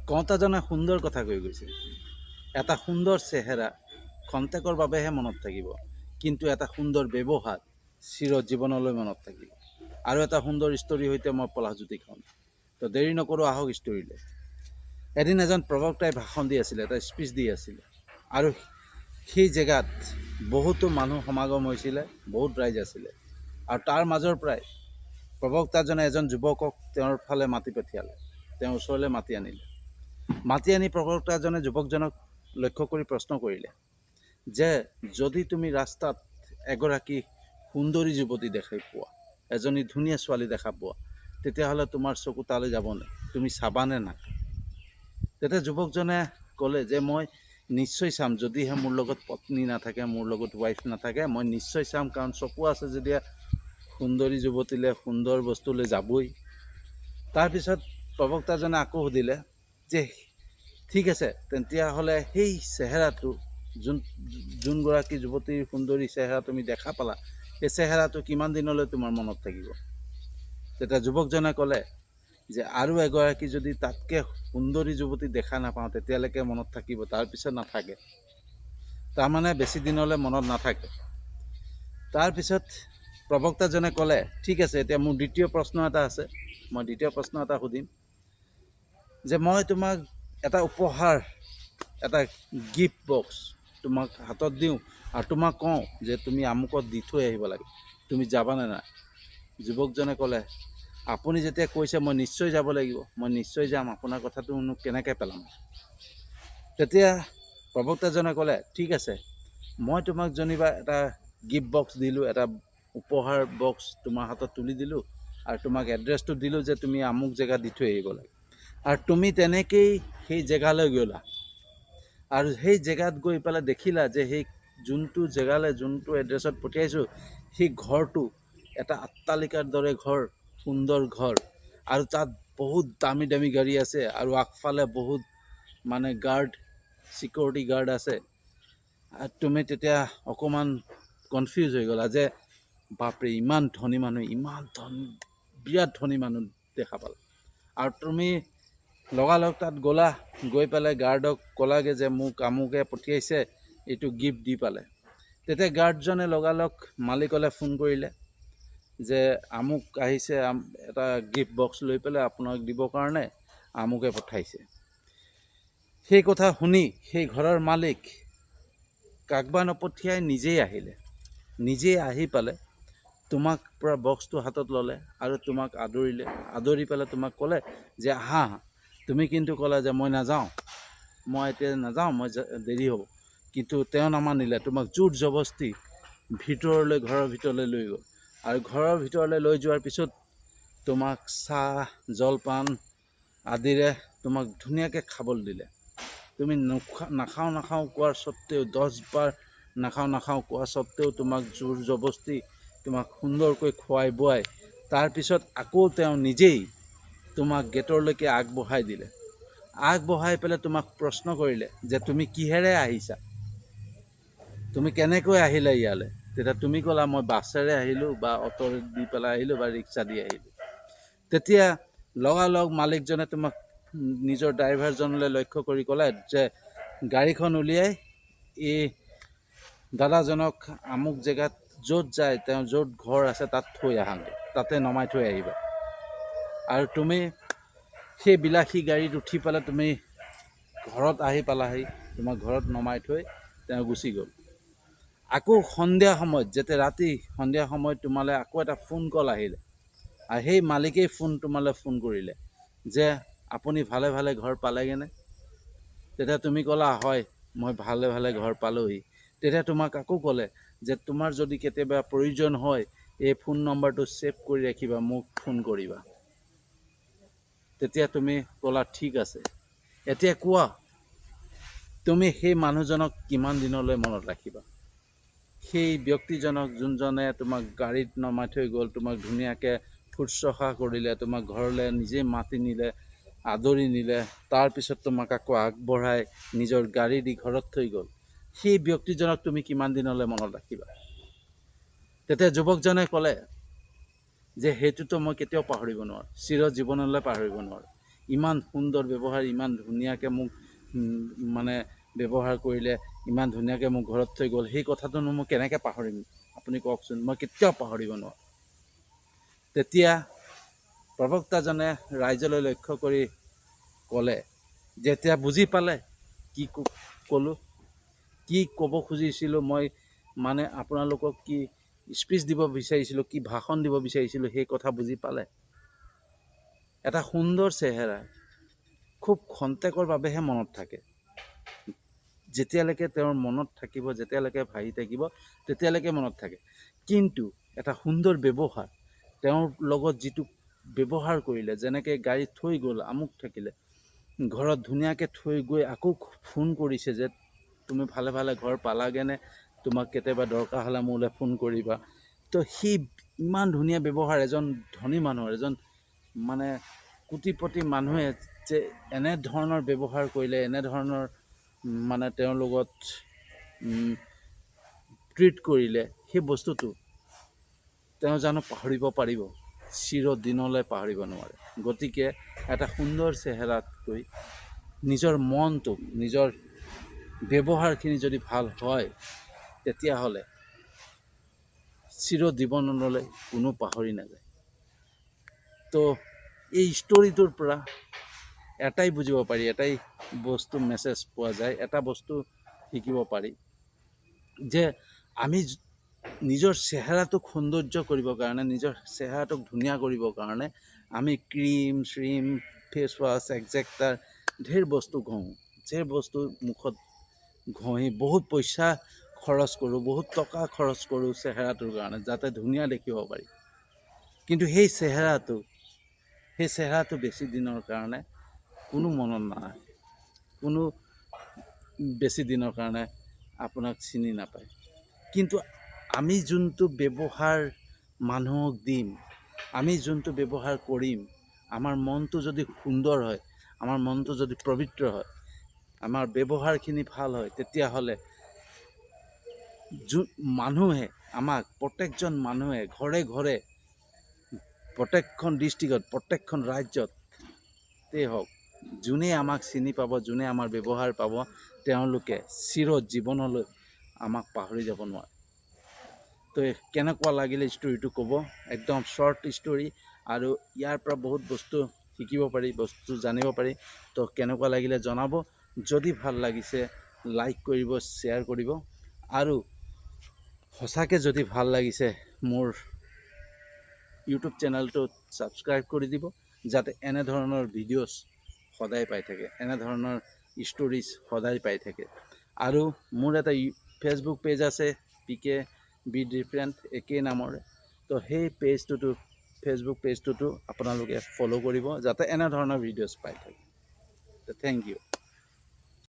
কওঁতাজনে সুন্দৰ কথা কৈ গৈছে। এটা সুন্দৰ চেহেৰা খন্তেকৰ বাবেহে মনত থাকিব, কিন্তু এটা সুন্দৰ ব্যৱহাৰ চিৰ জীৱনলৈ মনত থাকিব। আৰু এটা সুন্দৰ ষ্টৰীৰ সৈতে মই পলাশজ্যোতি খাওঁ। তো দেৰি নকৰোঁ, আহক ষ্টৰীলৈ। এদিন এজন প্ৰবক্তাই ভাষণ দি আছিলে, এটা স্পীচ দি আছিলে, আৰু সেই জেগাত বহুতো মানুহ সমাগম হৈছিলে, বহুত ৰাইজ আছিলে। আৰু তাৰ মাজৰ পৰাই প্ৰবক্তাজনে এজন যুৱকক তেওঁৰ ফালে মাতি পঠিয়ালে, তেওঁৰ ওচৰলৈ মাতি আনিলে। মাতি আনি প্ৰবক্তাজনে যুৱকজনক লক্ষ্য কৰি প্ৰশ্ন কৰিলে যে যদি তুমি ৰাস্তাত এগৰাকী সুন্দৰী যুৱতী দেখা পোৱা, এজনী ধুনীয়া ছোৱালী দেখা পোৱা, তেতিয়াহ'লে তোমাৰ চকু তালৈ যাবনে? তুমি চাবানে না? তেতিয়া যুৱকজনে ক'লে যে মই নিশ্চয় চাম, যদিহে মোৰ লগত পত্নী নাথাকে, মোৰ লগত ৱাইফ নাথাকে, মই নিশ্চয় চাম, কাৰণ চকু আছে যেতিয়া সুন্দৰী যুৱতীলৈ, সুন্দৰ বস্তুলৈ যাবই। তাৰপিছত প্ৰবক্তাজনে আকৌ সুধিলে যে ঠিক আছে, তেতিয়াহ'লে সেই চেহেৰাটো যোনগৰাকী যুৱতীৰ সুন্দৰী চেহেৰা তুমি দেখা পালা, সেই চেহেৰাটো কিমান দিনলৈ তোমাৰ মনত থাকিব? তেতিয়া যুৱকজনে ক'লে যে আৰু এগৰাকী যদি তাতকৈ সুন্দৰী যুৱতী দেখা নাপাওঁ, তেতিয়ালৈকে মনত থাকিব, তাৰপিছত নাথাকে। তাৰমানে বেছি দিনলৈ মনত নাথাকে। তাৰপিছত প্ৰবক্তাজনে ক'লে ঠিক আছে, এতিয়া মোৰ দ্বিতীয় প্ৰশ্ন এটা আছে, মই দ্বিতীয় প্ৰশ্ন এটা সুধিম যে মই তোমাক এটা উপহাৰ, এটা গিফ্ট বক্স তোমাক হাতত দিওঁ আৰু তোমাক কওঁ যে তুমি আমুকত দি থৈ আহিব লাগে, তুমি যাবানে নাই? যুৱকজনে ক'লে আপুনি যেতিয়া কৈছে মই নিশ্চয় যাব লাগিব, মই নিশ্চয় যাম, আপোনাৰ কথাটো মোক কেনেকৈ পেলাম? তেতিয়া প্ৰবক্তাজনে ক'লে ঠিক আছে, মই তোমাক যেনিবা এটা গিফ্ট বক্স দিলোঁ, এটা উপহাৰ বক্স তোমাৰ হাতত তুলি দিলোঁ, আৰু তোমাক এড্ৰেছটো দিলোঁ যে তুমি আমুক জেগাত দি থৈ আহিব লাগে। আৰু তুমি তেনেকেই সেই জেগালৈ গ'লা, আৰু সেই জেগাত গৈ পেলাই দেখিলা যে সেই যোনটো জেগালৈ, যোনটো এড্ৰেছত পঠিয়াইছোঁ, সেই ঘৰটো এটা অট্টালিকাৰ দৰে ঘৰ, সুন্দৰ ঘৰ, আৰু তাত বহুত দামী দামী গাড়ী আছে, আৰু আগফালে বহুত মানে গাৰ্ড, ছিকিউৰিটি গাৰ্ড আছে। আৰু তুমি তেতিয়া অকণমান কনফিউজ হৈ গ'লা যে বাপৰে, ইমান ধনী মানুহ, ইমান বিৰাট ধনী মানুহ দেখা পালা। আৰু তুমি লগালগ তাত গ'লা, গৈ পেলাই গাৰ্ডক ক'লাগৈ যে মোক আমুকে পঠিয়াইছে, এইটো গিফ্ট দি পালে। তেতিয়া গাৰ্ডজনে লগালগ মালিকলৈ ফোন কৰিলে যে আমুক আহিছে, এটা গিফ্ট বক্স লৈ পেলাই আপোনাক দিবৰ কাৰণে, আমুকে পঠাইছে। সেই কথা শুনি সেই ঘৰৰ মালিক কাকবা নপঠিয়াই নিজেই আহিলে, নিজেই আহি পালে তোমাক পৰা বক্সটো হাতত ল'লে আৰু তোমাক আদৰিলে, আদৰি পেলাই তোমাক ক'লে যে আহা, তুমি কিন্তু ক'লা যে মই নাযাওঁ, মই এতিয়া নাযাওঁ, মই দেৰি হ'ব, কিন্তু তেওঁ নামানিলে, তোমাক জোৰ জবস্তি ভিতৰলৈ, ঘৰৰ ভিতৰলৈ লৈ গ'ল। আৰু ঘৰৰ ভিতৰলৈ লৈ যোৱাৰ পিছত তোমাক চাহ জলপান আদিৰে তোমাক ধুনীয়াকৈ খাবলৈ দিলে। তুমি নাখাওঁ নাখাওঁ কোৱাৰ স্বত্তেও, 10 বাৰ নাখাওঁ কোৱা স্বত্তেও তোমাক জোৰ জবস্তি তোমাক সুন্দৰকৈ খুৱাই বোৱাই, তাৰপিছত আকৌ তেওঁ নিজেই তোমাক গেটৰলৈকে আগবঢ়াই দিলে। আগবঢ়াই পেলাই তোমাক প্ৰশ্ন কৰিলে যে তুমি কিহেৰে আহিছা, তুমি কেনেকৈ আহিলা ইয়ালৈ? তেতিয়া তুমি ক'লা মই বাছেৰে আহিলোঁ, বা অটো দি পেলাই আহিলোঁ, বা ৰিক্সা দি আহিলোঁ। তেতিয়া লগালগ মালিকজনে তোমাক নিজৰ ড্ৰাইভাৰজনলৈ লক্ষ্য কৰি ক'লে যে গাড়ীখন উলিয়াই এই দাদাজনক আমুক জেগাত য'ত যায়, তেওঁ য'ত ঘৰ আছে তাত থৈ আহাগৈ, তাতে নমাই থৈ আহিবা। আৰু তুমি সেই বিলাসী গাড়ীত উঠি পেলাই তুমি ঘৰত আহি পালাহি, তোমাক ঘৰত নমাই থৈ তেওঁ গুচি গ'ল। আকৌ সন্ধিয়া সময়ত, যেতিয়া ৰাতি সন্ধিয়া সময়ত তোমালৈ আকৌ এটা ফোন কল আহিলে, আৰু সেই মালিকেই তোমালৈ ফোন কৰিলে যে আপুনি ভালে ভালে ঘৰ পালেগৈনে? তেতিয়া তুমি ক'লা হয়, মই ভালে ভালে ঘৰ পালোহি। তেতিয়া তোমাক আকৌ ক'লে যে তোমাৰ যদি কেতিয়াবা প্ৰয়োজন হয়, এই ফোন নম্বৰটো ছেভ কৰি ৰাখিবা, মোক ফোন কৰিবা। তেতিয়া তুমি ক'লা ঠিক আছে। এতিয়া কোৱা, তুমি সেই মানুহজনক কিমান দিনলৈ মনত ৰাখিবা? সেই ব্যক্তিজনক যোনজনে তোমাক গাড়ীত নমাই থৈ গ'ল, তোমাক ধুনীয়াকৈ শুশ্ৰূষা কৰিলে, তোমাক ঘৰলৈ নিজে মাতি নিলে, আদৰি নিলে, তাৰপিছত তোমাক আকৌ আগবঢ়াই নিজৰ গাড়ী দি ঘৰত থৈ গ'ল, সেই ব্যক্তিজনক তুমি কিমান দিনলৈ মনত ৰাখিবা? তেতিয়া যুৱকজনে ক'লে যে সেইটোতো মই কেতিয়াও পাহৰিব নোৱাৰোঁ, চিৰ জীৱনলৈ পাহৰিব নোৱাৰোঁ, ইমান সুন্দৰ ব্যৱহাৰ, ইমান ধুনীয়াকৈ মোক মানে ব্যৱহাৰ কৰিলে, ইমান ধুনীয়াকৈ মোক ঘৰত থৈ গ'ল, সেই কথাটোনো মই কেনেকৈ পাহৰিম আপুনি কওকচোন। মই কেতিয়াও পাহৰিব নোৱাৰোঁ। তেতিয়া প্ৰবক্তাজনে ৰাইজলৈ লক্ষ্য কৰি ক'লে, যেতিয়া বুজি পালে কি ক'লোঁ, কি ক'ব খুজিছিলোঁ মই, মানে আপোনালোকক কি স্পীচ দিব বিচাৰিছিলোঁ, কি ভাষণ দিব বিচাৰিছিলোঁ, সেই কথা বুজি পালে। এটা সুন্দৰ চেহেৰা খুব খন্তেকৰ বাবেহে মনত থাকে। যেতিয়ালৈকে তেওঁৰ মনত থাকিব, যেতিয়ালৈকে ভাহি থাকিব, তেতিয়ালৈকে মনত থাকে। কিন্তু এটা সুন্দৰ ব্যৱহাৰ, তেওঁৰ লগত যিটো ব্যৱহাৰ কৰিলে, যেনেকৈ গাড়ীত থৈ গ'ল, আমুক থাকিলে, ঘৰত ধুনীয়াকৈ থৈ গৈ আকৌ ফোন কৰিছে যে তুমি ভালে ভালে ঘৰ পালাগৈনে, তোমাক কেতিয়াবা দৰকাৰ হ'লে মোলৈ ফোন কৰিবা। তো সেই ইমান ধুনীয়া ব্যৱহাৰ, এজন ধনী মানুহৰ, এজন মানে কোটিপতি মানুহে যে এনেধৰণৰ ব্যৱহাৰ কৰিলে, এনেধৰণৰ মানে তেওঁৰ লগত ট্ৰিট কৰিলে, সেই বস্তুটো তেওঁ জানো পাহৰিব পাৰিব? চিৰদিনলৈ পাহৰিব নোৱাৰে। গতিকে এটা সুন্দৰ চেহেৰাতকৈ নিজৰ মনটোক, নিজৰ ব্যৱহাৰখিনি যদি ভাল হয়, তেতিয়াহ'লে চিৰজীৱনলৈ কোনো পাহৰি নাযায়। তো এই ষ্টৰিটোৰ পৰা এটাই বুজিব পাৰি, এটাই বস্তু মেছেজ পোৱা যায়, এটা বস্তু শিকিব পাৰি যে আমি নিজৰ চেহেৰাটোক সৌন্দৰ্য কৰিবৰ কাৰণে, নিজৰ চেহেৰাটোক ধুনীয়া কৰিবৰ কাৰণে আমি ক্ৰীম শ্ৰীম, ফেচ ৱাছ, এক্সেক্টাৰ ঢেৰ বস্তু ঘঁহোঁ, ঢেৰ বস্তু মুখত ঘঁহি বহুত পইচা খৰচ কৰোঁ, বহুত টকা খৰচ কৰোঁ চেহেৰাটোৰ কাৰণে, যাতে ধুনীয়া দেখিব পাৰি। কিন্তু সেই চেহেৰাটো বেছি দিনৰ কাৰণে কোনো মনত নাৰাখে, কোনো বেছি দিনৰ কাৰণে আপোনাক চিনি নাপায়। কিন্তু আমি যোনটো ব্যৱহাৰ মানুহক দিম, আমি যোনটো ব্যৱহাৰ কৰিম, আমাৰ মনটো যদি সুন্দৰ হয়, আমাৰ মনটো যদি পবিত্ৰ হয়, আমাৰ ব্যৱহাৰখিনি ভাল হয়, তেতিয়াহ'লে মানুহে আমাক, প্ৰত্যেকজন মানুহে ঘৰে ঘৰে, প্ৰত্যেকখন ডিষ্ট্ৰিক্টত, প্ৰত্যেকখন ৰাজ্যতেই হওক, যোনে আমাক চিনি পাব, যোনে আমাৰ ব্যৱহাৰ পাব, তেওঁলোকে চিৰজীৱনলৈ আমাক পাহৰি যাব নোৱাৰে। তো কেনেকুৱা লাগিলে ষ্টৰিটো ক'ব, একদম শ্বৰ্ট ষ্টৰি, আৰু ইয়াৰ পৰা বহুত বস্তু শিকিব পাৰি, বস্তু জানিব পাৰি। তো কেনেকুৱা লাগিলে জনাব, যদি ভাল লাগিছে লাইক কৰিব, শ্বেয়াৰ কৰিব, আৰু সঁচাকৈ যদি ভাল লাগিছে মোৰ ইউটিউব চেনেলটোত ছাবস্ক্ৰাইব কৰি দিব, যাতে এনেধৰণৰ ভিডিঅ'ছ সদায় পাই থাকে, এনেধৰণৰ ষ্টৰিজ সদায় পাই থাকে। আৰু মোৰ এটা ফেচবুক পেজ আছে, PK বি ডিফাৰেণ্ট, একেই নামৰে। তো সেই পেজটোতো, ফেচবুক পেজটোতো আপোনালোকে ফ'ল' কৰিব, যাতে এনেধৰণৰ ভিডিঅ'ছ পাই থাকে। Thank U.